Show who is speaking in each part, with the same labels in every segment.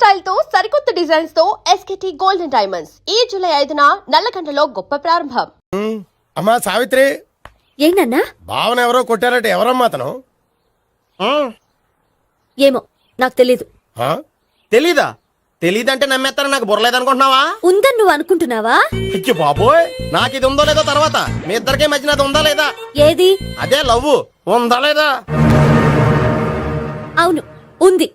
Speaker 1: Style తో సరికొత్త designs తో ఎస్కేటీ గోల్డెన్ డైమండ్స్ ఈ జూలై 5న నల్లకంటలో గొప్ప ప్రారంభం.
Speaker 2: అమ్మా సావిత్రి,
Speaker 3: ఏంటన్నా?
Speaker 2: భావన ఎవరో కొట్టారట, ఎవరమ్మా అతను?
Speaker 3: ఏమో నాకు తెలీదు.
Speaker 4: తెలీదా? తెలీదంటే నమ్మేస్తారని నాకు బుర్రలేదనుకుంటున్నావా?
Speaker 3: ఉందని నువ్వు అనుకుంటున్నావా?
Speaker 4: అయ్యో బాబోయ్, నాకు ఇది ఉందో లేదో తర్వాత మీ ఇద్దరికే మధ్యన అది ఉందా లేదా?
Speaker 3: ఏది?
Speaker 4: అదే లవ్ ఉందా లేదా?
Speaker 3: అవును ఉంది.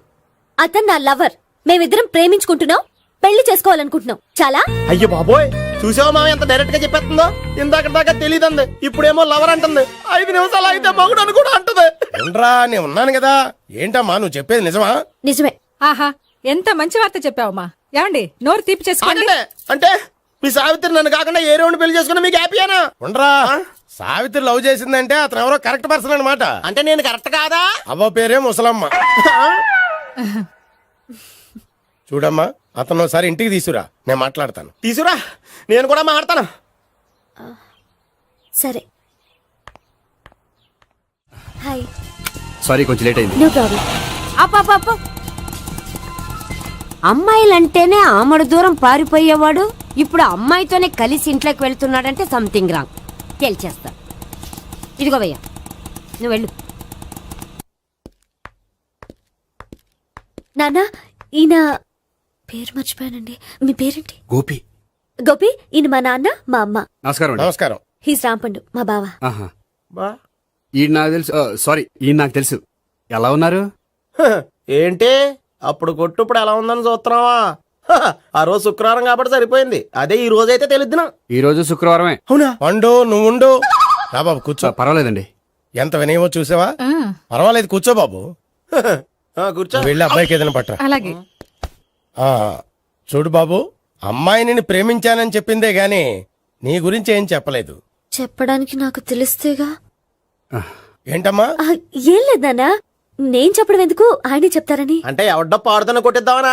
Speaker 3: అతను నా లవర్. మేమిద్దరం ప్రేమించుకుంటున్నాం, పెళ్లి చేసుకోవాలనుకుంటున్నాం. చాలా.
Speaker 4: అయ్యో బాబోయ్, చూసావా మామ ఎంత డైరెక్ట్ గా చెప్పేస్తుందో? ఇందాక దాకా తెలీదంది, ఇప్పుడేమో లవర్ అంటుంది. 5 నిమిషాలు అయితే మగుడు అని కూడా అంటుంది.
Speaker 2: ఏంట్రా, నేను ఉన్నాను కదా. ఏంటమ్మా నువ్వు చెప్పేది నిజమా?
Speaker 3: నిజమే.
Speaker 5: ఆహా, ఎంత మంచి వార్త చెప్పావమ్మా. ఏమండి, నోరు తీపి చేసుకోండి.
Speaker 4: అంటే మీ సావిత్రి నన్ను కాకుండా ఏ రౌండ్ పెళ్లి చేసుకున్నా మీకు హ్యాపీయేనా?
Speaker 2: ఉండరా, సావిత్రి లవ్ చేసిందంటే అతను ఎవరో కరెక్ట్ పర్సన్ అనమాట.
Speaker 4: అంటే నేను కరెక్ట్ కాదా?
Speaker 2: అవ్వ పేరే ముసలమ్మ. చూడమ్మా, అతను ఒకసారి ఇంటికి తీసుకురా, నేను మాట్లాడతాను.
Speaker 4: తీసురా, నేను కూడా మాట్లాడతాను.
Speaker 3: సరే. హాయ్.
Speaker 6: సారీ, కొంచెం లేట్ అయింది.
Speaker 3: No problem.
Speaker 7: అప్ప అమ్మాయిలంటేనే ఆమడు దూరం పారిపోయేవాడు ఇప్పుడు అమ్మాయితోనే కలిసి ఇంట్లోకి వెళ్తున్నాడంటే సంథింగ్ రాంగ్. తేల్చేస్తా. ఇదిగో భయ్యా, నువ్వు వెళ్ళు.
Speaker 3: నాన్న, ఈయన పేరు మర్చిపోయానండి. మీ పేరేంటి?
Speaker 6: గోపి.
Speaker 3: గోపి. ఈయన మా నాన్న, మా అమ్మ.
Speaker 6: నమస్కారం అండి.
Speaker 2: నమస్కారం.
Speaker 3: హీస్ రాంపండు, మా బావ.
Speaker 6: ఆహా. ఈయన నాకు తెలుసు. సారీ, ఈయన నాకు తెలుసు. ఎలా ఉన్నారు?
Speaker 4: ఏంటి అప్పుడు కొట్టు ఇప్పుడు ఎలా ఉందని చూస్తున్నావా? ఆ రోజు శుక్రవారం కాబట్టి సరిపోయింది. అదే ఈ రోజు అయితే తెలుద్దునా.
Speaker 6: ఈ రోజు శుక్రవారమే.
Speaker 4: అవునా?
Speaker 2: పండు నువ్వు ఉండు. రా బాబు కూర్చో.
Speaker 6: పర్వాలేదండి.
Speaker 2: ఎంత వినయమో చూసావా? పర్వాలేదు, కూర్చో బాబు.
Speaker 4: కూర్చో.
Speaker 2: వెళ్ళి అబ్బాయికి ఏదైనా పట్టరా.
Speaker 5: అలాగే.
Speaker 2: చూడు బాబు, అమ్మాయిని నేను ప్రేమించానని చెప్పిందే గాని నీ గురించి ఏం చెప్పలేదు.
Speaker 3: చెప్పడానికి నాకు తెలిస్తేగా.
Speaker 2: ఏంటమ్మా?
Speaker 3: ఏం లేదు నాన్న, నేను చెప్పడం ఎందుకు, ఆయనే చెప్తారని.
Speaker 4: అంటే ఎవడ్డో పాడుతున్న కొట్టిద్దామనా?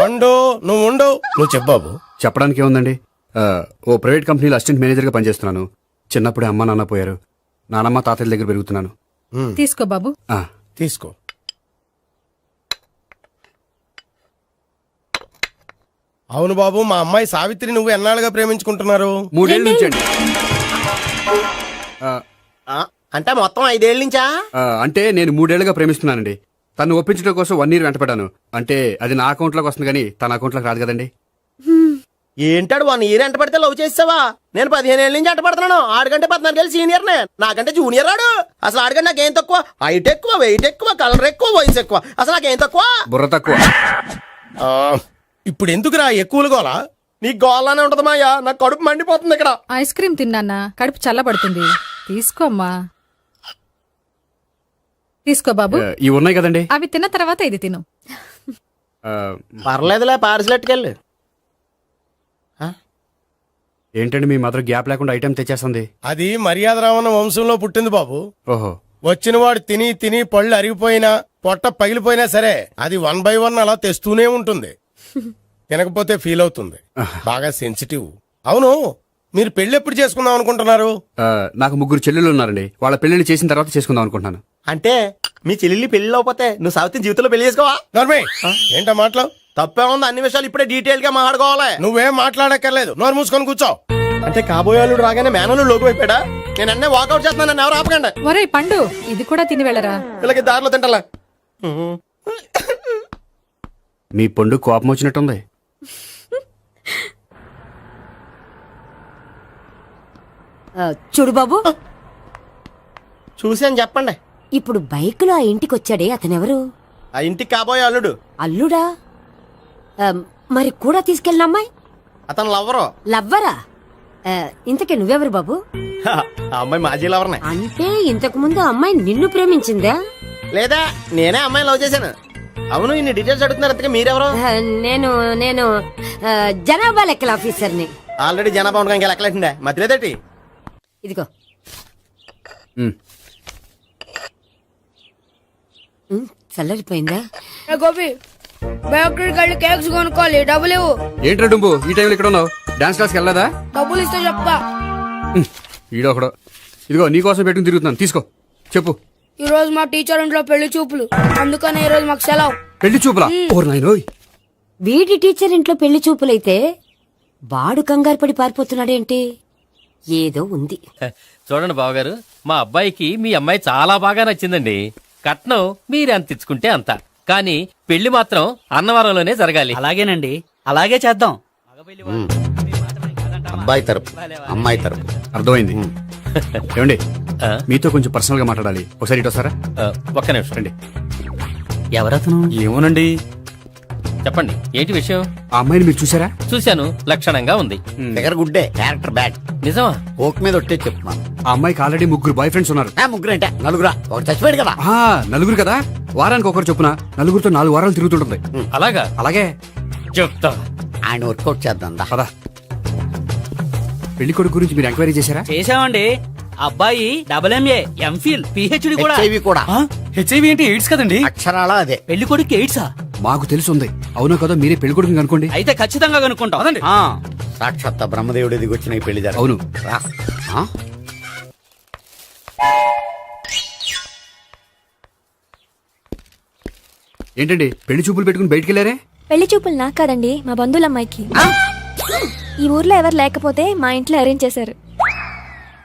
Speaker 2: పండు నువ్వు ఉండు. నువ్వు చెప్పు బాబు.
Speaker 6: చెప్పడానికి ఏముందండి, ఓ ప్రైవేట్ కంపెనీలో అసిస్టెంట్ మేనేజర్గా పనిచేస్తున్నాను. చిన్నప్పుడే అమ్మ నాన్న పోయారు. నానమ్మ తాతయ్య దగ్గర పెరుగుతున్నాను.
Speaker 5: తీసుకో బాబు.
Speaker 2: తీసుకో. అవును బాబు, మా అమ్మాయి సావిత్రి నువ్వు ఎన్నాళ్ళుగా ప్రేమించుకుంటున్నారు?
Speaker 6: 3 ఏళ్ళ నుంచి అండి.
Speaker 4: అంటే మొత్తం 5 ఏళ్ళ నుంచా?
Speaker 6: అంటే నేను 3 ఏళ్ళుగా ప్రేమిస్తున్నానండి. తను ఒప్పించడం కోసం 1 year వెంటపడ్డాను. అంటే అది నా అకౌంట్ లోకి వస్తుంది కానీ తన అకౌంట్ లోకి రాదు కదండి.
Speaker 4: ఏంటాడు 1 year ఎంట పడితే లవ్ చేసావా? నేను 15 ఏళ్ళ నుంచి ఎంట పడుతున్నాను. ఆడికంటే 14 ఏళ్ళు సీనియర్ నే, నాకంటే జూనియర్ ఆడు. అసలు ఆడికంటే నాకేం తక్కువ? హైట్ ఎక్కువ, వెయిట్ ఎక్కువ, కలర్ ఎక్కువ, వయసు ఎక్కువ. అసలు నాకేం తక్కువ?
Speaker 6: బుర్ర తక్కువ.
Speaker 2: ఇప్పుడు ఎందుకురా ఎక్కువలు గోలా?
Speaker 4: నీకు గోళ్ళనే ఉంటది మాయా, నాకు కడుపు మండిపోతుంది ఇక్కడ.
Speaker 5: ఐస్ క్రీమ్ తిన్నానా, కడుపు చల్లబడుతుంది. తీసుకోమ్మా. తీసుకో బాబు.
Speaker 6: ఇవి ఉన్నాయి కదండి,
Speaker 5: అవి తిన్న తర్వాత ఇది తిను.
Speaker 4: పర్లేదులే, పార్సిలెట్కెళ్ళి.
Speaker 6: ఏంటండి మీ మదర్ గ్యాప్ లేకుండా ఐటెం తెచ్చేస్తుంది?
Speaker 2: అది మర్యాద రావణ వంశంలో పుట్టింది బాబు.
Speaker 6: ఓహో.
Speaker 2: వచ్చినవాడు తిని తిని పళ్ళు అరిగిపోయినా పొట్ట పగిలిపోయినా సరే అది 1 by 1 అలా తెస్తూనే ఉంటుంది. తినకపోతే ఫీల్ అవుతుంది. బాగా సెన్సిటివ్. అవును, మీరు పెళ్లి ఎప్పుడు చేసుకుందాం అనుకుంటున్నారు?
Speaker 6: నాకు 3 చెల్లెళ్ళు ఉన్నారండి. వాళ్ళ పెళ్లిళ్ళు చేసిన తర్వాత చేసుకుందాం అనుకుంటున్నాను.
Speaker 4: అంటే మీ చెల్లెల్ని పెళ్లి లేకపోతే నువ్వు సావిత్రి జీవితంలో పెళ్లి చేసుకోవా?
Speaker 2: నోర్మే, ఏంటో మాటలు?
Speaker 4: తప్పే ఉంది, అన్ని విషయాలు ఇప్పుడే డీటెయిల్ గా మాట్లాడుకోవాలి.
Speaker 2: నువ్వేం మాట్లాడక్కర్లేదు, నోరు మూసుకొని కూర్చో.
Speaker 4: అంటే కాబోయేవాళ్ళు రాగానే మేనలు లోకి అయిపోయాడా? నేను అన్నీ వాకౌట్ చేస్తున్నాను, నన్ను ఎవరు ఆపకండి.
Speaker 5: ఒరే పండు, ఇది కూడా తిని వెళ్ళరా.
Speaker 4: వీళ్ళకి దారిలో తింటలే.
Speaker 6: మీ పండు కోపం వచ్చినట్టుంది.
Speaker 7: చూడు బాబు,
Speaker 4: చూసి అని చెప్పండి.
Speaker 7: ఇప్పుడు బైకులో ఆ ఇంటికి వచ్చాడే అతనెవరు?
Speaker 4: ఆ ఇంటికి కాబోయే అల్లుడు.
Speaker 7: అల్లుడా? మరి కూడా తీసుకెళ్ళిన అమ్మాయి
Speaker 4: అతను లవ్వరు.
Speaker 7: లవ్వరా? ఇంతకీ నువ్వెవరు బాబు?
Speaker 4: ఆ అమ్మాయి మాజీ లవర్నే.
Speaker 7: అంటే ఇంతకు ముందు అమ్మాయి నిన్ను ప్రేమించిందా?
Speaker 4: లేదా నేనే అమ్మాయి లవ్ చేశాను. అవును, ఇన్ని డీటెయిల్స్ అడుగుతున్నారు. అంతగా మీరెవరు?
Speaker 7: నేను నేను జనాభా లెక్కల ఆఫీసర్ని.
Speaker 4: ఆల్రెడీ జనాభా ఉండగా ఇంకా లెక్కలేదండి, మధ్యలేదటి.
Speaker 7: ఇదిగో. చల్లరిపోయిందా?
Speaker 8: గోపి, బేకరీకి వెళ్ళి కేక్స్ కొనుక్కోవాలి, డబ్బులు ఇవ్వు.
Speaker 6: ఏంట్రా డుంబు, ఈ టైంలో ఇక్కడ ఉన్నావు? డాన్స్ క్లాస్కి వెళ్ళదా?
Speaker 8: డబ్బులు ఇస్తే చెప్తా.
Speaker 6: ఈడొకడు. ఇదిగో నీకోసం పెట్టుకుని తిరుగుతున్నాను, తీసుకో. చెప్పు.
Speaker 8: ఈ రోజు మా టీచర్ ఇంట్లో పెళ్లి చూపులు, అందుకనే ఈ రోజు మాకు సెలవు.
Speaker 6: పెళ్లి చూపులా? ఓర్ నాయనోయ్,
Speaker 7: వీడి టీచర్ ఇంట్లో పెళ్లి చూపులైతే వాడు కంగారు పడి పారిపోతున్నాడేంటి? ఏదో ఉంది.
Speaker 9: చూడండి బావగారు, మా అబ్బాయికి మీ అమ్మాయి చాలా బాగా నచ్చిందండి. కట్నం మీరు ఎంత ఇచ్చుకుంటే అంత, కానీ పెళ్లి మాత్రం అన్నవరంలోనే జరగాలి.
Speaker 10: అలాగేనండి, అలాగే చేద్దాం.
Speaker 4: అబ్బాయి తరపు అమ్మాయి తరపు.
Speaker 6: అర్థమైంది. ఏమండి
Speaker 9: ఆ?
Speaker 6: మీతో కొంచెం పర్సనల్ గా మాట్లాడాలి. ఒకసారి ఇటు వస్తారా?
Speaker 9: ఒక్క నిమిషం
Speaker 6: రండి.
Speaker 10: ఎవరతను?
Speaker 6: ఏమోనండి.
Speaker 9: చెప్పండి, ఏంటి విషయం?
Speaker 6: ఆ అమ్మాయిని మీరు చూసారా?
Speaker 9: చూశాను, లక్షణంగా ఉంది.
Speaker 4: దగ్గర గుడ్డే, క్యారెక్టర్ బ్యాడ్.
Speaker 9: నిజమా?
Speaker 4: ఓక్ మీద ఒట్టే చెప్తున్నాను.
Speaker 6: ఆ అమ్మాయికి ఆల్రెడీ 3 బాయ్ ఫ్రెండ్స్ ఉన్నారు.
Speaker 4: ముగ్గురు అంటే నలుగురా, ఒకటి చచ్చిపోయాడు కదా.
Speaker 6: ఆ, నలుగురు కదా, వారానికి ఒకరు చొప్పున నలుగురితో 4 వారాలు తిరుగుతుంటుంది.
Speaker 9: అలాగా?
Speaker 6: అలాగే.
Speaker 9: చెప్తా.
Speaker 4: ఆయన వర్కౌట్ చేద్దాం దా.
Speaker 6: పద. పెళ్లి కొడుకు గురించి మీరు ఎంక్వైరీ చేశారా?
Speaker 10: చేసామండి. అబ్బాయి MA, MPhil, PhD కూడా.
Speaker 4: HIV కూడా.
Speaker 6: హెచ్ఐవి ఏంటి? ఎయిడ్స్ కదండి.
Speaker 4: అక్షరాలా అదే.
Speaker 10: పెళ్లి కొడుకు ఎయిడ్సా?
Speaker 6: మాకు తెలుసుంది. అవునా కదా, మీరే పెళ్లి కొడుకుని కనుకోండి.
Speaker 10: అయితే ఖచ్చితంగా కనుక్కుంటాం.
Speaker 6: అదండి.
Speaker 10: ఆ.
Speaker 4: సాక్షాత్ బ్రహ్మదేవుడి దిగొచ్చిన ఈ పెళ్లి జరగదు.
Speaker 6: అవును.
Speaker 4: రా. ఆ?
Speaker 6: ఏంటండి పెళ్లి చూపులు పెట్టుకుని బయటికి వెళ్ళారే?
Speaker 3: పెళ్లి చూపులు నాకు కాదండి, మా బంధువుల అమ్మాయికి. ఈ ఊర్లో ఎవరు లేకపోతే మా ఇంట్లో అరేంజ్ చేశారు.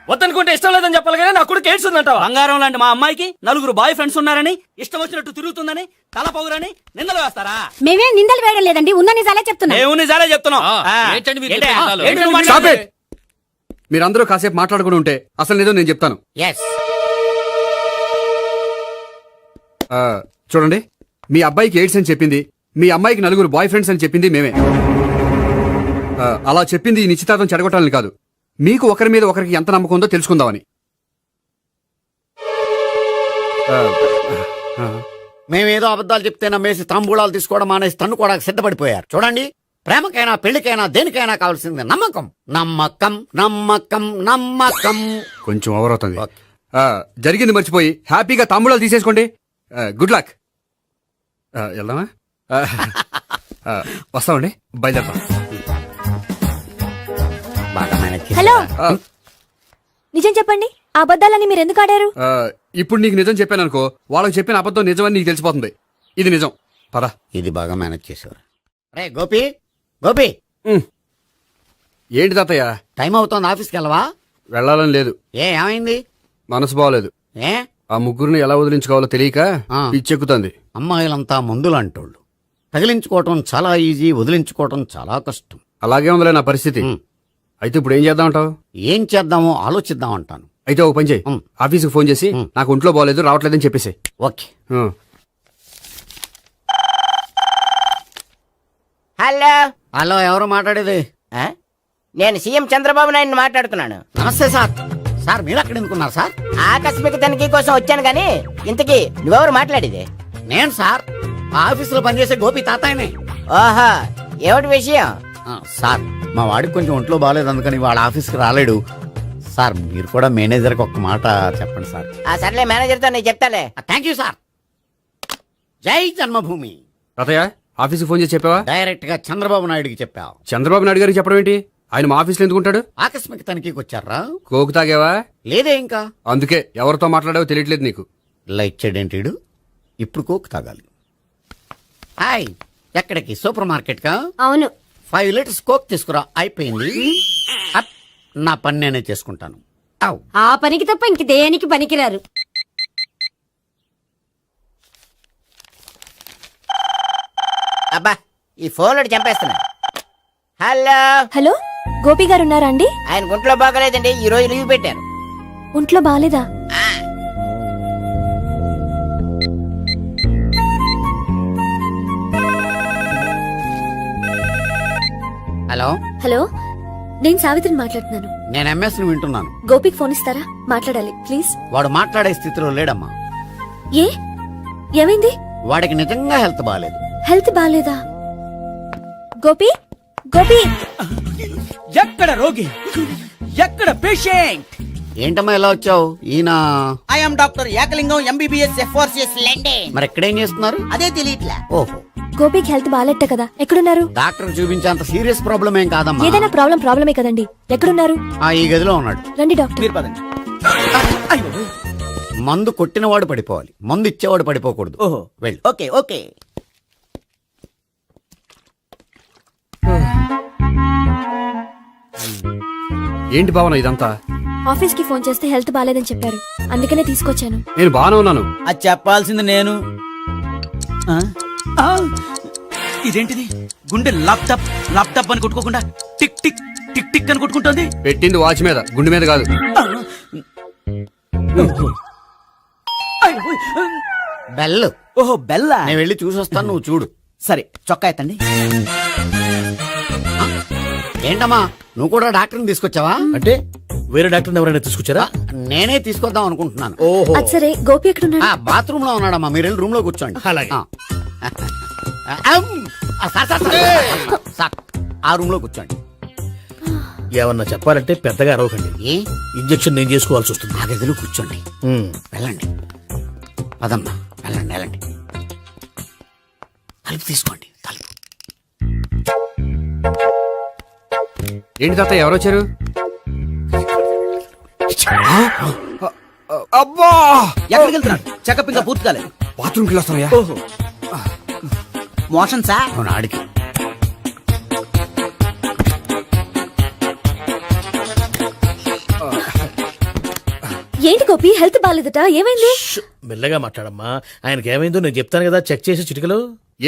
Speaker 9: వద్దనుకుంటే ఇష్టం లేదని చెప్పాలి కదా, నా కొడుకు ఎయిడ్స్ ఉందంటావా?
Speaker 10: బంగారం లాంటి మా అమ్మాయికి 4 బాయ్ ఫ్రెండ్స్ ఉన్నారని, ఇష్టం వచ్చినట్టు తిరుగుతుందని, తల పౌరని నిందలు వేస్తారా?
Speaker 7: మేమేం నిందలు వేయడం లేదండి, ఉన్న నిజాలే చెప్తున్నా.
Speaker 10: మేము నిజాలే చెప్తున్నాం.
Speaker 9: ఆ,
Speaker 10: ఆ.
Speaker 9: ఏంటండి మీరు
Speaker 10: ఏంటి?
Speaker 9: చెప్పే నిజాలు?
Speaker 10: ఏంటి నువ్వు
Speaker 6: Stop
Speaker 10: మాట్లాడేది?
Speaker 6: it! మీరందరూ కాసేపు మాట్లాడుకుని ఉంటే అసలు ఏదో నేను చెప్తాను.
Speaker 4: Yes.
Speaker 6: ఆ, చూడండి, మీ అబ్బాయికి ఎయిడ్స్ అని చెప్పింది, మీ అమ్మాయికి 4 బాయ్ ఫ్రెండ్స్ అని చెప్పింది మేమే. అలా చెప్పింది ఈ నిశ్చితార్థం చెడగొట్టాలని కాదు, మీకు ఒకరి మీద ఒకరికి ఎంత నమ్మకం ఉందో తెలుసుకుందామని. ఆ, ఆ,
Speaker 4: మేమేదో అబద్ధాలు చెప్తే నమ్మేసి తాంబూలాలు తీసుకోవడం మానేసి తన్నుకోవడానికి సిద్ధపడిపోయారు. చూడండి, ప్రేమకైనా పెళ్లికైనా దేనికైనా కావాల్సింది నమ్మకం. నమ్మకం నమ్మకం నమ్మకం.
Speaker 6: కొంచెం ఓవర్ అవుతుంది.
Speaker 4: ఓకే.
Speaker 6: జరిగింది మర్చిపోయి హ్యాపీగా తాంబూలాలు తీసేసుకోండి. Good luck. వెళ్దామా? వస్తామండి, బయలుదేరతాం.
Speaker 4: బాగా మేనేజ్ చేశారు.
Speaker 3: హలో,
Speaker 6: ఆ,
Speaker 3: నిజం చెప్పండి, ఆ అబద్ధాలని మీరు ఎందుకు ఆడారు?
Speaker 6: ఆ, ఇప్పుడు నీకు నిజం చెప్పాను అనుకో, వాళ్ళకి చెప్పిన అబద్ధం నిజమని నీకు తెలిసిపోతుంది. ఇది నిజం. పద.
Speaker 4: ఇది బాగా మేనేజ్ చేశారు. రే గోపి, గోపి,
Speaker 6: ఏంటి తాతయ్య?
Speaker 4: టైం అవుతోంది, ఆఫీస్కి వెళ్ళవా?
Speaker 6: వెళ్ళాలని లేదు,
Speaker 4: ఏమైంది?
Speaker 6: మనసు బాగోలేదు.
Speaker 4: ఏ
Speaker 6: ఆ ముగ్గురిని ఎలా వదిలించుకోవాలో తెలియక
Speaker 4: ఆ.
Speaker 6: పిచ్చెక్కుతుంది.
Speaker 4: అమ్మాయిలంతా మందులాంటోళ్ళు. తగిలించుకోవటం చాలా ఈజీ, వదిలించుకోవటం చాలా కష్టం.
Speaker 6: అలాగే ఉందిలే నా పరిస్థితి. అయితే ఇప్పుడు ఏం చేద్దామంటావు?
Speaker 4: ఏం చేద్దామో ఆలోచిద్దాం అంటాను.
Speaker 6: అయితే ఒక పని చేయి, ఆఫీస్కి ఫోన్ చేసి నాకు ఒంట్లో బాగోలేదు రావట్లేదని చెప్పేసి.
Speaker 4: ఓకే.
Speaker 11: హలో,
Speaker 4: హలో, ఎవరు మాట్లాడేది?
Speaker 11: నేను సీఎం చంద్రబాబు నాయుడు మాట్లాడుతున్నాను.
Speaker 4: నమస్తే సార్. సార్ మీరు అక్కడ ఎందుకున్నారు సార్?
Speaker 11: ఆకస్మిక తనిఖీ కోసం వచ్చాను గాని ఇంతకీ నువ్వెవరు మాట్లాడేది?
Speaker 4: నేను సార్, ఆ ఆఫీసులో పనిచేసే గోపి తాతాయనే.
Speaker 11: ఓహో, ఏమిటి విషయం?
Speaker 4: సార్, మా వాడికి కొంచెం ఒంట్లో బాగాలేదు, అందుకని వాళ్ళ ఆఫీస్కి రాలేడు. సార్ మీరు కూడా మేనేజర్కి ఒక్క మాట చెప్పండి సార్.
Speaker 11: ఆ సర్లే, మేనేజర్తో నేను చెప్తాలే.
Speaker 4: Thank you sir. జై జన్మభూమి.
Speaker 6: తాతయ్య, ఆఫీస్కి ఫోన్ చేసి చెప్పావా?
Speaker 4: డైరెక్ట్ గా చంద్రబాబు నాయుడుకి చెప్పావు.
Speaker 6: చంద్రబాబు నాయుడు గారికి చెప్పడం ఏంటి? ఆయన మా ఆఫీస్లో ఎందుకుంటాడు?
Speaker 4: ఆకస్మిక తనిఖీకి వచ్చారా?
Speaker 6: కోకు తాగేవా?
Speaker 4: లేదే ఇంకా.
Speaker 6: అందుకే ఎవరితో మాట్లాడావో తెలియట్లేదు నీకు.
Speaker 4: లైట్ చేయడేంటిడు, ఇప్పుడు కోక్ తాగాలి. హాయ్, ఎక్కడికి? సూపర్ మార్కెట్ కా?
Speaker 7: అవును.
Speaker 4: 5 లీటర్స్ కోక్ తీసుకురా. అయిపోయింది. అప్, నా పని నేనే చేసుకుంటాను. ఔ.
Speaker 7: ఆ పనికి తప్ప ఇంక దేనికి పనికిరారు.
Speaker 11: అబ్బా, ఈ ఫోన్ చంపేస్తున్నా. హలో,
Speaker 3: హలో, గోపి గారు ఉన్నారా అండి?
Speaker 11: ఆయన గుంట్లో బాగలేదండి, ఈ రోజు లీవ్ పెట్టారు.
Speaker 3: ఒంట్లో బాగాలేదా?
Speaker 4: హలో,
Speaker 3: హలో, నేను సావిత్రిని మాట్లాడుతున్నాను.
Speaker 4: నేను ఎంఎస్ ను వింటున్నాను.
Speaker 3: గోపికి ఫోన్ ఇస్తారా? మాట్లాడాలి ప్లీజ్.
Speaker 4: వాడు మాట్లాడే స్థితిలో లేడమ్మా.
Speaker 3: ఏ, ఏమైంది?
Speaker 4: వాడికి నిజంగా హెల్త్ బాగాలేదు.
Speaker 3: హెల్త్ బాగాలేదా? గోపి, గోపి,
Speaker 10: ఎక్కడ రోగి, ఎక్కడ పేషెంట్?
Speaker 4: ఏంటమ్మా ఎలా వచ్చావు? ఈయన
Speaker 11: I'm doctor Ekalingam, MBBS FRCS London.
Speaker 4: మరి ఎక్కడేం చేస్తున్నారు?
Speaker 11: అదే తెలియట్లే.
Speaker 4: ఓహో,
Speaker 3: గోపికి హెల్త్ బాగాలెట్ట కదా, ఎక్కడున్నారు?
Speaker 4: డాక్టర్ చూపించేంత సీరియస్ ప్రాబ్లం ఏం కాదమ్మా.
Speaker 3: ఏదైనా ప్రాబ్లమే కదండి, ఎక్కడున్నారు?
Speaker 4: ఈ గదిలో ఉన్నాడు.
Speaker 3: రండి డాక్టర్.
Speaker 10: మీరు పదండి.
Speaker 4: మందు కొట్టినవాడు పడిపోవాలి, మందు ఇచ్చేవాడు పడిపోకూడదు.
Speaker 10: ఓహో,
Speaker 4: వెళ్ళు.
Speaker 11: Okay okay.
Speaker 6: ఏంటి భావన ఇదంతా?
Speaker 3: ఆఫీస్ కి ఫోన్ చేస్తే హెల్త్ బాలేదని చెప్పారు, అందుకనే తీసుకొచ్చాను.
Speaker 6: నేను బాగానే ఉన్నాను.
Speaker 10: అది చెప్పాల్సింది నేను. ఆ? ఆ! ఇదేంటిది? గుండె లాప్టాప్ లాప్టాప్ అని కొట్టుకోకుండా టిక్ టిక్ టిక్ టిక్ అని కొట్టుకుంటోంది.
Speaker 6: పెట్టింది వాచ్ మీద, గుండె మీద కాదు.
Speaker 11: బెల్.
Speaker 10: ఓహో బెల్లా.
Speaker 11: నేను వెళ్ళి చూసొస్తాను, నువ్వు చూడు.
Speaker 10: సరే చొక్కా ఎత్తండి.
Speaker 11: ఏంటమ్మా, నువ్వు కూడా డాక్టర్ని తీసుకొచ్చావా?
Speaker 4: అంటే వేరే డాక్టర్ ఎవరైనా తీసుకొచ్చారా?
Speaker 11: నేనే తీసుకొద్దాం అనుకుంటున్నాను.
Speaker 4: ఓహో,
Speaker 3: అది సరే, గోపి ఎక్కడున్నాడు?
Speaker 11: బాత్రూమ్ లో ఉన్నాడమ్మా, మీరు వెళ్ళి రూమ్ లో కూర్చోండి.
Speaker 4: అలాగే.
Speaker 11: సార్, ఆ రూమ్ లో కూర్చోండి.
Speaker 4: ఏమన్నా చెప్పాలంటే పెద్దగా అరవకండి.
Speaker 11: ఏ
Speaker 4: ఇంజెక్షన్ నేను చేసుకోవాల్సి వస్తుంది.
Speaker 11: ఆ గదిలో కూర్చోండి. వెళ్ళండి, పదమ్మా, వెళ్ళండి వెళ్ళండి. తలుపు తీసుకోండి, తలుపు.
Speaker 6: ఏంటి తాత ఎవరు వచ్చారు? అబ్బా,
Speaker 10: ఎక్కడికి వెళ్తున్నాడు? చెకప్ ఇంకా పూర్తి కాలేదు.
Speaker 6: బాత్రూమ్కి వెళ్ళొస్తానయ్యా.
Speaker 10: ఓహో, మోషన్ సార్.
Speaker 11: అవును, ఆడికి.
Speaker 3: ఏంటి గోపి, హెల్త్ బాలేదట, ఏమైంది?
Speaker 4: మెల్లగా మాట్లాడమ్మా, ఆయనకి ఏమైందో నేను చెప్తాను కదా, చెక్ చేసి చిటికలు.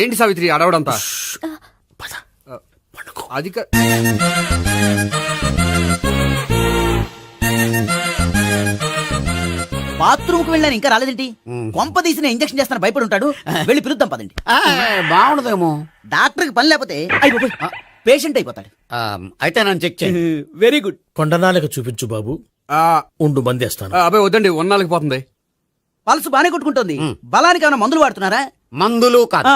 Speaker 6: ఏంటి సావిత్రి అడవడంతా? అది
Speaker 10: బాత్రూమ్ కు వెళ్ళాను, ఇంకా రాలేదేంటి? కొంప తీసిన ఇంజక్షన్ చేస్తాను భయపడి ఉంటాడు. వెళ్ళి పిలుద్దాం పదండి.
Speaker 11: బాగుండదేమో.
Speaker 10: డాక్టర్ కి పని లేకపోతే పేషెంట్ అయిపోతాడు.
Speaker 11: అయితే నన్ను చెక్ చేయండి.
Speaker 10: Very good.
Speaker 4: కొండనాలకు చూపించు బాబు, ఉండు మందేస్తాను.
Speaker 6: అబ్బాయి వద్దండి, ఉన్నాళ్ళకి పోతుంది.
Speaker 10: పల్స్ బానే కొట్టుకుంటుంది. బలానికి ఏమైనా మందులు వాడుతున్నారా?
Speaker 11: మందులు కాదు,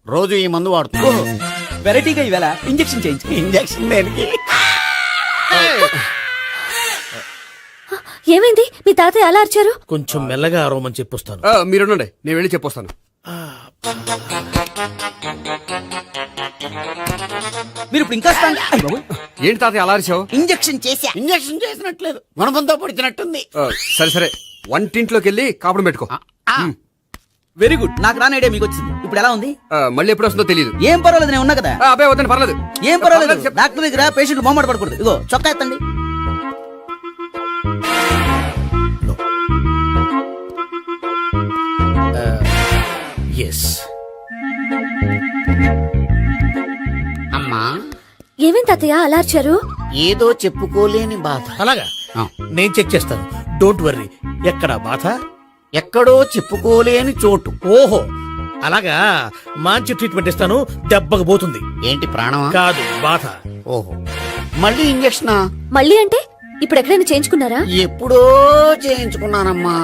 Speaker 11: రోజు ఈ మందు వాడుతున్నా.
Speaker 10: వెరైటీగా ఈవేళ ఇంజక్షన్ చేయించు.
Speaker 11: ఇంజక్షన్ దేనికి?
Speaker 3: ఏమైంది? మీ తాతయ్య అలా అరిచారు?
Speaker 4: కొంచెం మెల్లగా అరవమని చెప్పొస్తాను.
Speaker 6: మీరుండండి, నేను వెళ్ళి చెప్పొస్తాను.
Speaker 10: మీరు ఇప్పుడు ఇంకా
Speaker 6: ఏంటి తాతయ్య అలా అరిచావు?
Speaker 10: ఇంజక్షన్ చేసా.
Speaker 11: ఇంజక్షన్ చేసినట్లేదు, గుణపంతో పొడిచినట్టుంది.
Speaker 6: సరే సరే, వంటింట్లోకి వెళ్ళి కాపురం పెట్టుకో.
Speaker 10: Very good. నాకు రాని ఐడియా మీకు వచ్చింది. ఇప్పుడు ఎలా ఉంది?
Speaker 6: మళ్ళీ ఎప్పుడు వస్తుందో తెలియదు.
Speaker 10: ఏం పర్వాలేదు, నేను ఉన్నా కదా.
Speaker 6: అబ్బాయి వద్దండి, పర్లేదు.
Speaker 10: ఏం పర్వాలేదు. డాక్టర్ దగ్గర పేషెంట్ మొహమాట పడకూడదు. ఇగో చొక్కా ఎత్తండి.
Speaker 4: ఎస్.
Speaker 11: అమ్మా,
Speaker 3: ఏమైంది తాతయ్య అలా అరిచారు?
Speaker 11: ఏదో చెప్పుకోలేని బాధ.
Speaker 4: అలాగా, నేను చెక్ చేస్తాను, డోంట్ వర్రీ. ఎక్కడ బాధ?
Speaker 11: ఎక్కడో చెప్పుకోలేని చోటు.
Speaker 4: ఓహో, అలాగా. మంచి ట్రీట్మెంట్ ఇస్తాను, దెబ్బకు పోతుంది.
Speaker 11: ఏంటి, ప్రాణమా?
Speaker 4: కాదు, బాధ.
Speaker 11: ఓహో, మళ్ళీ ఇంజక్షనా?
Speaker 3: మళ్ళీ అంటే ఇప్పుడు ఎక్కడైనా చేయించుకున్నారా?
Speaker 11: ఎప్పుడో చేయించుకున్నానమ్మా.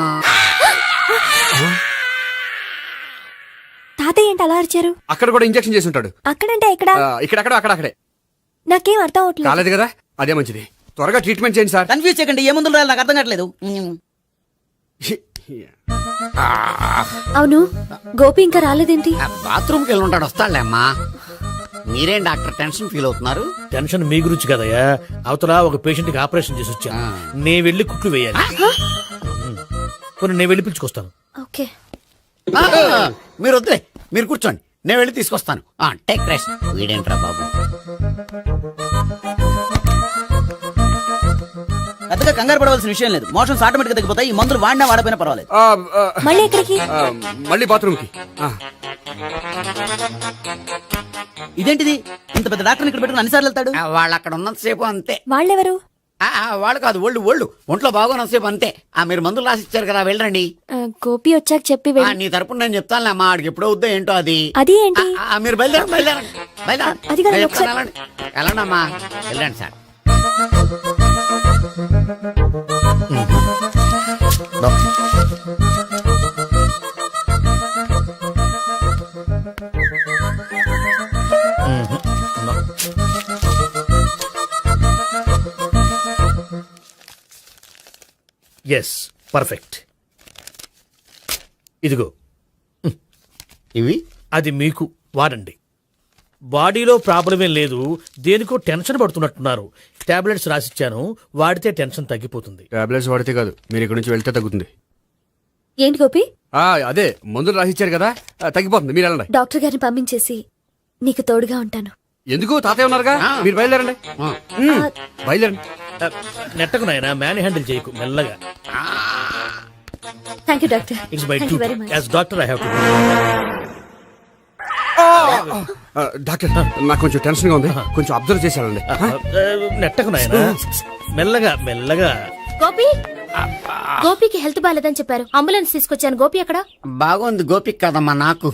Speaker 3: తాతయ్య ఏంటి అలా అరిచారు?
Speaker 6: అక్కడ కూడా ఇంజక్షన్ చేసి ఉంటాడు.
Speaker 3: అక్కడంటే ఎక్కడ?
Speaker 6: ఇక్కడ అక్కడే.
Speaker 3: నాకేం అర్థం అవట్లేదు.
Speaker 6: కాలేదు కదా, అదే మంచిది. త్వరగా ట్రీట్మెంట్ చేయండి సార్.
Speaker 10: కన్ఫ్యూజ్ చేయకండి. ఏ మందులు రాయాలి నాకు అర్థం కావట్లేదు.
Speaker 3: అవును, గోపి ఇంకా రాలేదేంటి?
Speaker 11: బాత్రూమ్కి వెళ్ళి ఉంటాడు, వస్తాడులే అమ్మా. మీరేం డాక్టర్ టెన్షన్ ఫీల్ అవుతున్నారు?
Speaker 4: టెన్షన్ మీ గురించి కదయ్యా, అవతల ఒక పేషెంట్ కి ఆపరేషన్ చేసి వచ్చా. నేను వెళ్ళి కుట్లు వేయాలి. నేను వెళ్ళి పిలుచుకొస్తాను.
Speaker 3: ఓకే,
Speaker 11: మీరు వద్దులే, మీరు కూర్చోండి, నేను వెళ్ళి తీసుకొస్తాను. Take rest. వీడేంట్రా బాబు,
Speaker 10: పెద్దగా కంగారు పడవలసిన విషయం లేదు. మోషన్స్ ఆటోమేటిక్ గా తగ్గిపోతాయి. ఈ మందులు వాడినా వాడపోయినా పర్వాలేదు.
Speaker 3: మళ్ళీ ఎక్కడికి?
Speaker 6: మళ్ళీ బాత్రూమ్కి.
Speaker 10: ఇదేంటిది? ఇంత పెద్ద డాక్టర్ ఇక్కడ పెట్టుకుని అన్నిసార్లు వెళ్తాడు?
Speaker 11: వాళ్ళు అక్కడ ఉన్నంతసేపు అంతే.
Speaker 3: వాళ్ళెవరు?
Speaker 11: వాళ్ళు కాదు, ఒళ్ళు ఒంట్లో బాగోనంతసేపు అంతే. మీరు మందులు రాసిచ్చారు కదా, వెళ్ళండి.
Speaker 3: గోపి వచ్చాక చెప్పి
Speaker 11: నీ తరపున నేను చెప్తానులే అమ్మా, ఆడికి ఎప్పుడు అవుద్దో ఏంటో అది.
Speaker 3: అది ఏంటి?
Speaker 11: మీరు బయలుదేరండి.
Speaker 3: అది కాదు, ఒకసారి-
Speaker 11: వెళ్ళండి అమ్మా, వెళ్ళండి సార్.
Speaker 4: Yes, perfect. ఇదిగో,
Speaker 11: ఇవి
Speaker 4: అది మీకు వాడండి. బాడీలో ప్రాబ్లం ఏం లేదు, దేనికో టెన్షన్ పడుతున్నట్టున్నారు. టాబ్లెట్స్ రాసిచ్చాను, వాడితే టెన్షన్ తగ్గిపోతుంది.
Speaker 6: టాబ్లెట్స్ వాడితే కాదు, మీరు ఇక్కడ నుంచి వెళ్తే తగ్గుతుంది.
Speaker 3: ఏంటి గోపి?
Speaker 6: అదే మందులు రాసిచ్చారు కదా, తగ్గిపోతుంది. మీరు వెళ్ళండి.
Speaker 3: డాక్టర్ గారిని పంపించేసి నీకు తోడుగా ఉంటాను.
Speaker 6: ఎందుకు? తాతయ్య ఉన్నారుగా, మీరు బయలుదేరండి. బయలుదేరండి.
Speaker 10: నెట్టకు నాయనా మ్యాన్ హ్యాండిల్ చేయకు మెల్లగా.
Speaker 3: Thank you doctor.
Speaker 10: It's bye
Speaker 3: thank
Speaker 10: two
Speaker 3: you very much.
Speaker 10: As doctor I have to.
Speaker 6: Doctor నాకు కొంచెం టెన్షన్ గా ఉంది, కొంచెం అబ్జర్వ్ చేశానండి.
Speaker 10: నెట్టకు నాయనా మెల్లగా మెల్లగా.
Speaker 3: గోపి, గోపికి హెల్త్ బాగాలేదని చెప్పారు, అంబులెన్స్ తీసుకొచ్చాను. గోపి అక్కడ?
Speaker 11: బాగుంది గోపిక్ కదమ్మా నాకు.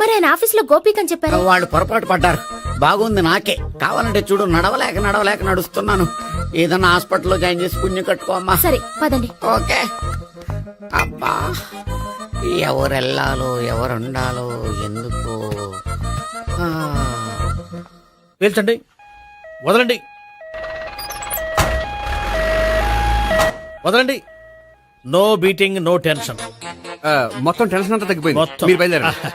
Speaker 3: మరి ఆయన ఆఫీస్ లో గోపిక్ అని చెప్పారు.
Speaker 11: వాళ్ళు పొరపాటు పడ్డారు. బాగుంది నాకే. కావాలంటే చూడు, నడవలేక నడుస్తున్నాను. ఏదన్నా హాస్పిటల్లో జాయిన్ చేసి పుణ్యం కట్టుకో అమ్మా.
Speaker 3: సరే పదండి.
Speaker 11: ఓకే. అబ్బా, ఎవరెళ్ళాలో ఎవరుండాలో ఎందుకు.
Speaker 10: పేల్చండి, వదలండి, వదలండి. No beating, no tension.
Speaker 6: మొత్తం టెన్షన్ అంతా తగ్గిపోయింది.
Speaker 10: మొత్తం.
Speaker 6: మీరు బయలుదేరండి.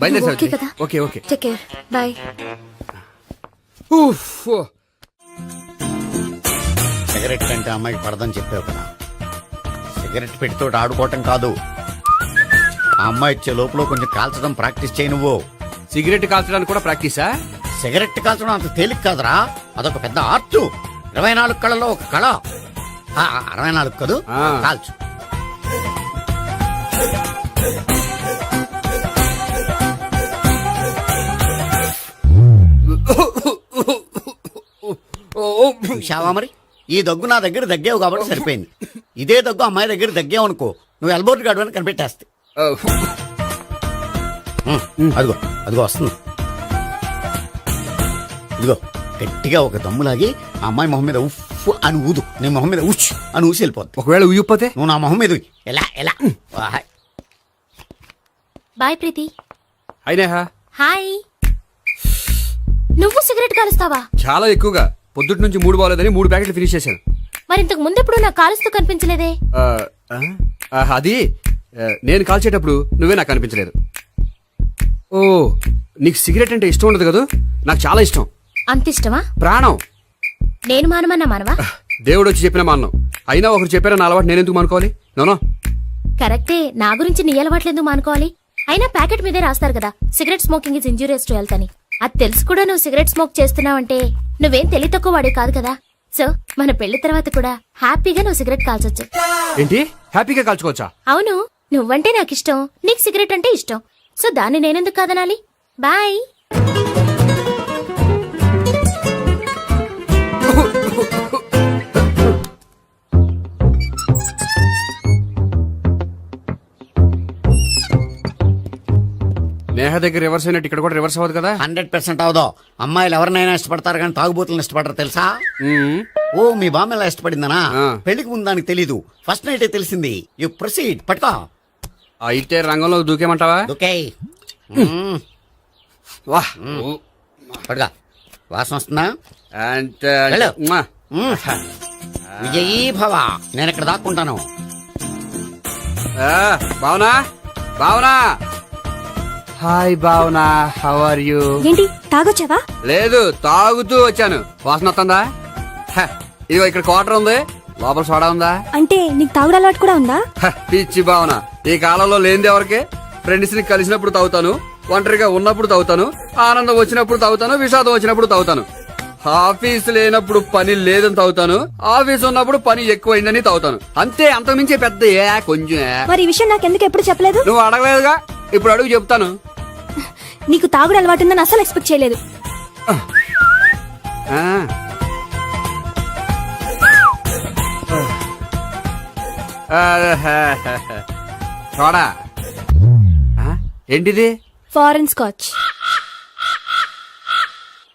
Speaker 6: బయలుదేరి
Speaker 3: ఓకే కదా?
Speaker 6: Okay okay.
Speaker 3: Take care, bye.
Speaker 11: Cigarette కంటే అమ్మాయికి పడదని చెప్పావు కదా. సిగరెట్ పెట్టితో ఆడుకోవటం కాదు, ఆ అమ్మాయి ఇచ్చే లోపల కొంచెం కాల్చడం ప్రాక్టీస్ చేయి నువ్వు.
Speaker 6: సిగరెట్ కాల్చడానికి కూడా ప్రాక్టీసా?
Speaker 11: సిగరెట్ కాల్చడం అంత తేలిక కాదురా, అదొక పెద్ద ఆర్ట్. 24 కళలో ఒక కళ. 64 కదూ, కాల్చు. చూశావా మరి, ఈ దగ్గు నా దగ్గర దగ్గేవు కాబట్టి సరిపోయింది. ఇదే దగ్గు అమ్మాయి దగ్గర దగ్గేవు అనుకో, నువ్వు ఎల్బోర్డ్ గడవని కనిపెట్టేస్తే. అదిగో అదిగో వస్తుంది. ఇదిగో గట్టిగా ఒక దమ్ములాగి ఆ అమ్మాయి మొహం మీద ఉఫ్ అని ఊదు, నీ మొహం మీద ఉచ్ అని ఊసి వెళ్ళిపోద్ది.
Speaker 6: ఒకవేళ ఊయకపోతే
Speaker 11: నువ్వు నా మొహం మీద ఉయ్. ఎలా ఎలా.
Speaker 3: బాయ్ ప్రీతి.
Speaker 6: అయినా
Speaker 3: హాయ్. నువ్వు సిగరెట్ కాలుస్తావా?
Speaker 6: చాలా ఎక్కువగా. పొద్దుటి నుంచి 3 బాగోలేదని 3 ప్యాకెట్లు ఫినిష్ చేశాను.
Speaker 3: మరి ఇంతకు ముందెప్పుడు నాకు కాలుస్తూ కనిపించలేదే?
Speaker 6: అది నేను కాల్చేటప్పుడు నువ్వే నాకు కనిపించలేదు. ఓ, నీకు సిగరెట్ అంటే ఇష్టం ఉండదు కదా? నాకు చాలా ఇష్టం.
Speaker 3: అంత ఇష్టమా?
Speaker 6: ప్రాణం.
Speaker 3: నేను మానమన్నా మానవా?
Speaker 6: దేవుడు వచ్చి చెప్పిన మానం. అయినా ఒకరు చెప్పారా నా అలవాటు నేను ఎందుకు మానుకోవాలి? నోనో.
Speaker 3: కరెక్టే, నా గురించి నీ అలవాట్లు ఎందుకు మానుకోవాలి? అయినా ప్యాకెట్ మీదే రాస్తారు కదా, cigarette smoking is injurious to health అని. అది తెలుసు కూడా నువ్వు సిగరెట్ స్మోక్ చేస్తున్నావంటే నువ్వేం తెలివి తక్కువ వాడే కాదు కదా. సో మన పెళ్లి తర్వాత కూడా హ్యాపీగా నువ్వు సిగరెట్ కాల్చొచ్చు.
Speaker 6: ఏంటి, హ్యాపీగా కాల్చుకోవచ్చా?
Speaker 3: అవును, నువ్వంటే నాకు ఇష్టం, నీకు సిగరెట్ అంటే ఇష్టం. సో దాన్ని నేనెందుకు కాదనాలి? బాయ్.
Speaker 6: నేహ దగ్గర రివర్స్ అయినట్టు ఇక్కడ కూడా రివర్స్ అవ్వదు కదా?
Speaker 11: 100% అవదో. అమ్మాయిలు ఎవరినైనా ఇష్టపడతారు కానీ తాగుబోతులను ఇష్టపడరు తెలుసా? ఓ, మీ బామ్మ ఎలా ఇష్టపడిందనా? పెళ్లికి ముందు దానికి తెలీదు, ఫస్ట్ నైటే తెలిసింది. You proceed. పట్టుకో.
Speaker 6: అయితే రంగంలో దూకేమంటావా?
Speaker 11: ఓకే.
Speaker 6: వా,
Speaker 11: పట్టుకో. వాసన వస్తుందా?
Speaker 6: అంటే
Speaker 11: వెళ్ళు. విజయీ భవ. నేను ఇక్కడ దాక్కుంటాను.
Speaker 6: Bhavana, Bhavana. Hi Bhavana, how are you?
Speaker 3: ఏంటి తాగొచ్చావా?
Speaker 6: లేదు, తాగుతూ వచ్చాను. వాసన వస్తుందా? ఇదిగో ఇక్కడ క్వార్టర్ ఉంది, లోపల సోడా ఉందా?
Speaker 3: అంటే నీకు తాగుడు అలవాటు కూడా ఉందా?
Speaker 6: పిచ్చి భావన, ఈ కాలంలో లేనిది ఎవరికి? ఫ్రెండ్స్ ని కలిసినప్పుడు తాగుతాను, ఒంటరిగా ఉన్నప్పుడు తాగుతాను, ఆనందం వచ్చినప్పుడు తాగుతాను, విషాదం వచ్చినప్పుడు తాగుతాను. ఆఫీస్ లేనప్పుడు పని లేదని తాగుతాను, ఆఫీస్ ఉన్నప్పుడు పని ఎక్కువైందని తాగుతాను. అంతే, అంతకుమించే పెద్ద కొంచెం.
Speaker 3: మరి ఈ విషయం నాకెందుకు ఎప్పుడు చెప్పలేదు?
Speaker 6: నువ్వు అడగలేదుగా, ఇప్పుడు అడుగు చెప్తాను.
Speaker 3: నీకు తాగుడు అలవాటు ఉందని అసలు ఎక్స్పెక్ట్ చేయలేదు.
Speaker 6: చూడా, ఏంటిది?
Speaker 3: Foreign scotch.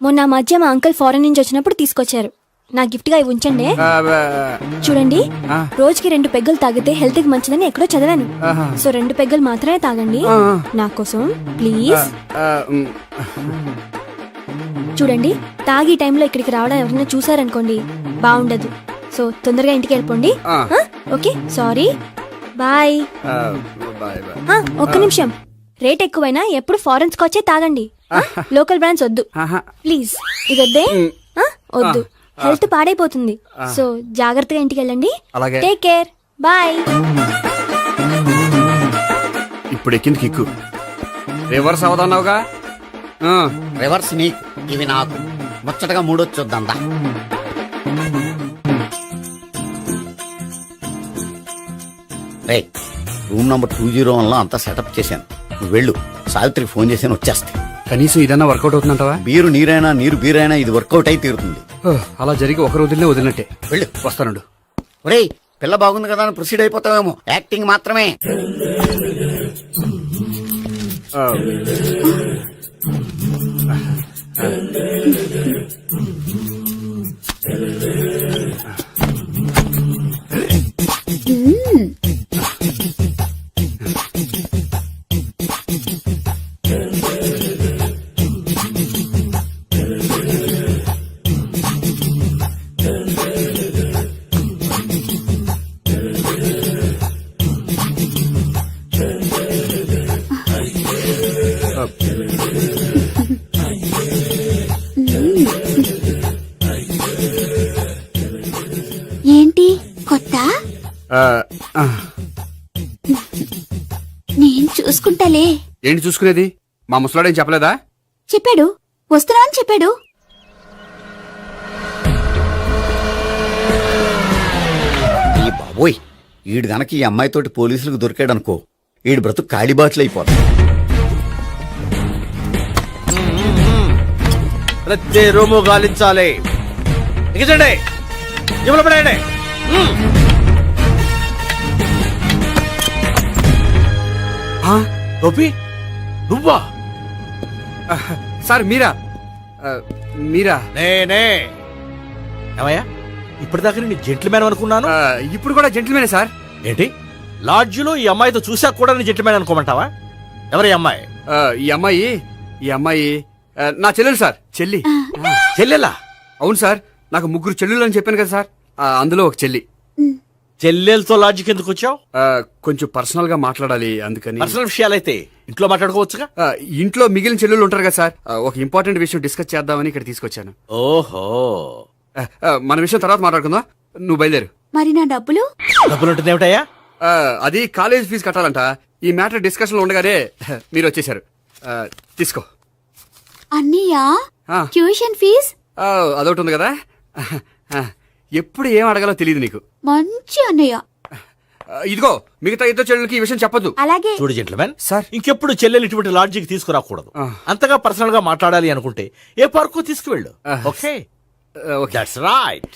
Speaker 3: మొన్న మధ్య మా అంకుల్ ఫారెన్ నుంచి వచ్చినప్పుడు తీసుకొచ్చారు. నా గిఫ్ట్ గా ఇవి ఉంచండి. చూడండి, రోజుకి 2 పెగ్గులు తాగితే హెల్త్ కి మంచిదని ఎక్కడో చదివాను. సో 2 పెగ్గులు మాత్రమే తాగండి నా కోసం ప్లీజ్. చూడండి, తాగి టైంలో ఇక్కడికి రావడం ఎవరైనా చూసారనుకోండి బాగుండదు. సో తొందరగా ఇంటికి వెళ్ళిపోండి. Okay, sorry, bye. ఒక్క నిమిషం, రేట్ ఎక్కువైనా ఎప్పుడు ఫారెన్ స్కాచే తాగండి, లోకల్ బ్రాండ్స్ వద్దు ప్లీజ్. ఇది వద్దే, వద్దు, హెల్త్ పాడైపోతుంది. సో జాగ్రత్తగా ఇంటికి వెళ్ళండి. Take care, bye.
Speaker 6: ఇప్పుడు ఎక్కింది కిక్కు. రివర్స్ అవదన్నావుగా?
Speaker 11: రివర్స్ నీకు, ఇవి నాకు. ముచ్చటగా 3 చూద్దాం. రే రూమ్ నంబర్ 201 లో అంతా సెటప్ చేశాను. నువ్వు వెళ్ళు, సావిత్రికి ఫోన్ చేశాను, వచ్చేస్తే.
Speaker 6: కనీసం ఇదన్నా వర్కౌట్ అవుతుందంటావా?
Speaker 11: బీరు నీరైనా నీరు బీరైనా ఇది వర్కౌట్ అయి తీరుతుంది.
Speaker 6: అలా జరిగి ఒక రోజులనే వదిలినట్టే.
Speaker 11: వెళ్ళు.
Speaker 6: వస్తానుండు.
Speaker 11: ఒరేయ్ పిల్ల బాగుంది కదా అని ప్రొసీడ్ అయిపోతావేమో, యాక్టింగ్ మాత్రమే.
Speaker 3: ఏంటి కొత్త? నేను చూసుకుంటాలే.
Speaker 6: ఏంటి చూసుకునేది? మా ముసలాడేం చెప్పలేదా?
Speaker 3: చెప్పాడు, వస్తున్నా అని చెప్పాడు.
Speaker 11: ఈ బాబోయ్, ఈడు గనక ఈ అమ్మాయితోటి పోలీసులకు దొరికాడనుకో, ఈడు బ్రతుకు కాళీబాట్లు అయిపోతాడు.
Speaker 4: ప్రతి రూము గాలించాలి. ఎగించండి, జబ్బులు పడేయండి. గోపి నువ్వా?
Speaker 6: సార్ మీరా? మీరా?
Speaker 4: నేనే. ఏమయ్యా, ఇప్పటిదాకా నేను జెంట్లమ్యాన్ అనుకున్నాను.
Speaker 6: ఇప్పుడు కూడా జెంటిల్మేనే సార్.
Speaker 4: ఏంటి, లాడ్జిలో ఈ అమ్మాయితో చూసాక కూడా నేను జెంట్లమ్యాన్ అనుకోమంటావా? ఎవరి అమ్మాయి?
Speaker 6: ఈ అమ్మాయి నా చెల్లెలు సార్. చెల్లి.
Speaker 4: చెల్లెలా?
Speaker 6: అవును సార్, నాకు 3 చెల్లెలు అని చెప్పాను కదా సార్, అందులో ఒక చెల్లి.
Speaker 4: చెల్లెలతో లాడ్జికి ఎందుకు వచ్చావు?
Speaker 6: కొంచెం పర్సనల్ గా మాట్లాడాలి, అందుకని.
Speaker 4: పర్సనల్ విషయాలైతే ఇంట్లో మాట్లాడుకోవచ్చుగా.
Speaker 6: ఇంట్లో మిగిలిన చెల్లెలు ఉంటారు కదా సార్, ఒక ఇంపార్టెంట్ విషయం డిస్కస్ చేద్దామని ఇక్కడ తీసుకొచ్చాను.
Speaker 4: ఓహో,
Speaker 6: మన విషయం తర్వాత మాట్లాడుకుందాం, నువ్వు బయలుదేరు.
Speaker 3: మరి నా డబ్బులు?
Speaker 4: డబ్బులు ఉంటుంది ఏమిటయ్యా?
Speaker 6: అది కాలేజ్ ఫీజు కట్టాలంట. ఈ మ్యాటర్ డిస్కషన్ లో ఉండగానే మీరు వచ్చేసారు. తీసుకో.
Speaker 3: అన్నయ్యా, ట్యూషన్ ఫీజ్?
Speaker 6: అదొకటి ఉంది కదా. ఎప్పుడు ఏం అడగాలో తెలియదు నీకు.
Speaker 3: మంచి అన్నయ్య.
Speaker 6: ఇదిగో, మిగతా 2 చెల్లెలకి ఈ విషయం చెప్పొద్దు.
Speaker 3: అలాగే.
Speaker 4: చూడు జెంట్లమెన్
Speaker 6: సార్,
Speaker 4: ఇంకెప్పుడు చెల్లెలు ఇటువంటి లాడ్జికి తీసుకురాకూడదు. అంతగా పర్సనల్ గా మాట్లాడాలి అనుకుంటే ఏ పార్కు తీసుకువెళ్ళు. Okay, that's right.